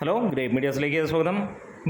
Hello great മീഡിയാസിലേക്ക് സ്വാഗതം.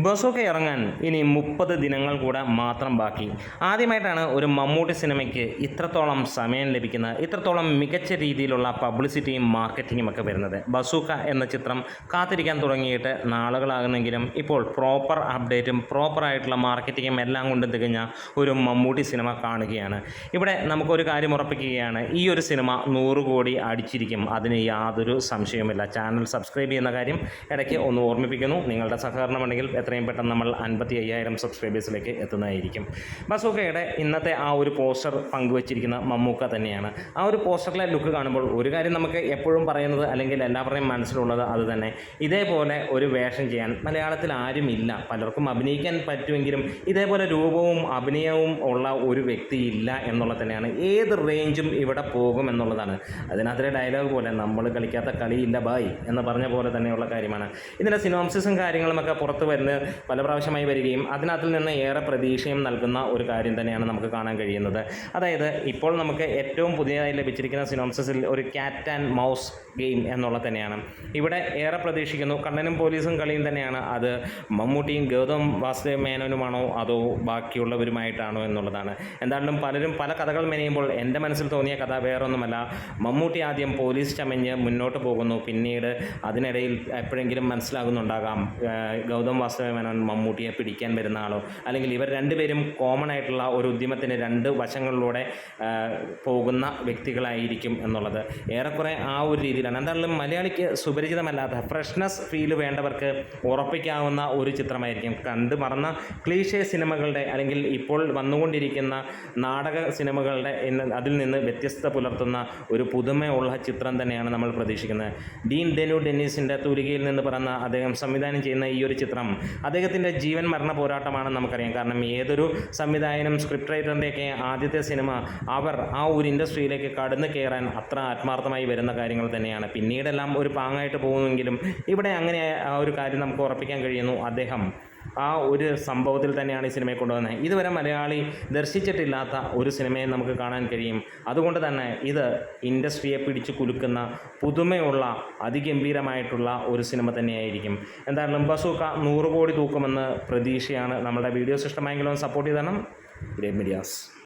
ബസൊക്കെ ഇറങ്ങാൻ ഇനി 30 ദിനങ്ങൾ കൂടെ മാത്രം ബാക്കി. ആദ്യമായിട്ടാണ് ഒരു മമ്മൂട്ടി സിനിമയ്ക്ക് ഇത്രത്തോളം സമയം ലഭിക്കുന്ന, ഇത്രത്തോളം മികച്ച രീതിയിലുള്ള പബ്ലിസിറ്റിയും മാർക്കറ്റിങ്ങും ഒക്കെ വരുന്നത്. ബസൂക്ക എന്ന ചിത്രം കാത്തിരിക്കാൻ തുടങ്ങിയിട്ട് നാളുകളാകുന്നെങ്കിലും ഇപ്പോൾ പ്രോപ്പർ അപ്ഡേറ്റും പ്രോപ്പറായിട്ടുള്ള മാർക്കറ്റിങ്ങും എല്ലാം കൊണ്ടും തികഞ്ഞ ഒരു മമ്മൂട്ടി സിനിമ കാണുകയാണ്. ഇവിടെ നമുക്കൊരു കാര്യം ഉറപ്പിക്കുകയാണ്, ഈ ഒരു സിനിമ 100 കോടി അടിച്ചിരിക്കും, അതിന് യാതൊരു സംശയവുമില്ല. ചാനൽ സബ്സ്ക്രൈബ് ചെയ്യുന്ന കാര്യം ഇടയ്ക്ക് ഒന്ന് ഓർമ്മിപ്പിക്കുന്നു. നിങ്ങളുടെ സഹകരണമുണ്ടെങ്കിൽ എത്രയും പെട്ടെന്ന് നമ്മൾ 55,000 സബ്സ്ക്രൈബേഴ്സിലേക്ക് എത്തുന്നതായിരിക്കും. ബസൂക്കയുടെ ഇന്നത്തെ ആ ഒരു പോസ്റ്റർ പങ്കുവച്ചിരിക്കുന്ന മമ്മൂക്ക തന്നെയാണ്. ആ ഒരു പോസ്റ്ററിലെ ലുക്ക് കാണുമ്പോൾ ഒരു കാര്യം നമുക്ക് എപ്പോഴും പറയുന്നത്, അല്ലെങ്കിൽ എല്ലാവരുടെയും മനസ്സിലുള്ളത് അത് തന്നെ, ഇതേപോലെ ഒരു വേഷം ചെയ്യാൻ മലയാളത്തിൽ ആരുമില്ല. പലർക്കും അഭിനയിക്കാൻ പറ്റുമെങ്കിലും ഇതേപോലെ രൂപവും അഭിനയവും ഉള്ള ഒരു വ്യക്തിയില്ല എന്നുള്ളത് തന്നെയാണ്. ഏത് റേഞ്ചും ഇവിടെ പോകും എന്നുള്ളതാണ്. അതിനകത്തിലെ ഡയലോഗ് പോലെ നമ്മൾ കളിക്കാത്ത കളിയില്ല ബായ് എന്ന് പറഞ്ഞ പോലെ തന്നെയുള്ള കാര്യമാണ്. ഇതിൻ്റെ സിനോപ്സിസും കാര്യങ്ങളുമൊക്കെ പുറത്ത് വരുന്ന പല പ്രാവശ്യമായി വരികയും അതിനകത്തിൽ നിന്ന് ഏറെ പ്രതീക്ഷയും നൽകുന്ന ഒരു കാര്യം തന്നെയാണ് നമുക്ക് കാണാൻ കഴിയുന്നത്. അതായത് ഇപ്പോൾ നമുക്ക് ഏറ്റവും പുതിയതായി ലഭിച്ചിരിക്കുന്ന സിനോപ്സിസിൽ ഒരു ക്യാറ്റ് ആൻഡ് മൗസ് ഗെയിം എന്നുള്ളത് തന്നെയാണ്. ഇവിടെ ഏറെ പ്രതീക്ഷിക്കുന്നു. കണ്ണനും പോലീസും കളിയും തന്നെയാണ്. അത് മമ്മൂട്ടിയും ഗൗതം വാസുദേവ് മേനോനുമാണോ അതോ ബാക്കിയുള്ളവരുമായിട്ടാണോ എന്നുള്ളതാണ്. എന്തായാലും പലരും പല കഥകൾ മെനയുമ്പോൾ എൻ്റെ മനസ്സിൽ തോന്നിയ കഥ വേറൊന്നുമല്ല. മമ്മൂട്ടി ആദ്യം പോലീസ് ചമഞ്ഞ് മുന്നോട്ട് പോകുന്നു, പിന്നീട് അതിനിടയിൽ എപ്പോഴെങ്കിലും മനസ്സിലാകുന്നുണ്ടാകാം ഗൗതം വാസുദേവ് മേനോൻ മമ്മൂട്ടിയെ പിടിക്കാൻ വരുന്ന ആളോ, അല്ലെങ്കിൽ ഇവർ രണ്ടുപേരും കോമൺ ആയിട്ടുള്ള ഒരു ഉദ്യമത്തിന് രണ്ട് വശങ്ങളിലൂടെ പോകുന്ന വ്യക്തികളായിരിക്കും എന്നുള്ളത് ഏറെക്കുറെ ആ ഒരു രീതിയിലാണ്. എന്തായാലും മലയാളിക്ക് സുപരിചിതമല്ലാത്ത ഫ്രഷ്നെസ് ഫീൽ വേണ്ടവർക്ക് ഉറപ്പിക്കാവുന്ന ഒരു ചിത്രമായിരിക്കും. കണ്ടു മറന്ന ക്ലീഷേ സിനിമകളുടെ അല്ലെങ്കിൽ ഇപ്പോൾ വന്നുകൊണ്ടിരിക്കുന്ന നാടക സിനിമകളുടെ അതിൽ നിന്ന് വ്യത്യസ്തത പുലർത്തുന്ന ഒരു പുതുമയുള്ള ചിത്രം തന്നെയാണ് നമ്മൾ പ്രതീക്ഷിക്കുന്നത്. ഡീൻ ഡെന്നീസിൻ്റെ തൂലികയിൽ നിന്ന് പറഞ്ഞ അദ്ദേഹം സംവിധാനം ചെയ്യുന്ന ഈ ഒരു ചിത്രം അദ്ദേഹത്തിൻ്റെ ജീവൻ മരണ പോരാട്ടമാണെന്ന് നമുക്കറിയാം. കാരണം ഏതൊരു സംവിധായകനും സ്ക്രിപ്റ്റ് റൈറ്ററിൻ്റെയൊക്കെ ആദ്യത്തെ സിനിമ അവർ ആ ഒരു ഇൻഡസ്ട്രിയിലേക്ക് കടന്നു കയറാൻ അത്ര ആത്മാർത്ഥമായി വരുന്ന കാര്യങ്ങൾ തന്നെയാണ്. പിന്നീടെല്ലാം ഒരു പാങ്ങായിട്ട് പോകുമെങ്കിലും ഇവിടെ അങ്ങനെ ആ ഒരു കാര്യം നമുക്ക് ഉറപ്പിക്കാൻ കഴിയുന്നു. അദ്ദേഹം ആ ഒരു സംഭവത്തിൽ തന്നെയാണ് ഈ സിനിമയെ കൊണ്ടുവന്നത്. ഇതുവരെ മലയാളി ദർശിച്ചിട്ടില്ലാത്ത ഒരു സിനിമയെ നമുക്ക് കാണാൻ കഴിയും. അതുകൊണ്ട് തന്നെ ഇത് ഇൻഡസ്ട്രിയെ പിടിച്ചു കുലുക്കുന്ന പുതുമയുള്ള അതിഗംഭീരമായിട്ടുള്ള ഒരു സിനിമ തന്നെയായിരിക്കും. എന്തായാലും ബസൂക്ക 100 കോടി തൂക്കുമെന്ന് പ്രതീക്ഷയാണ്. നമ്മുടെ വീഡിയോസ് ഇഷ്ടമായെങ്കിലും സപ്പോർട്ട് ചെയ്തണം. Great medias.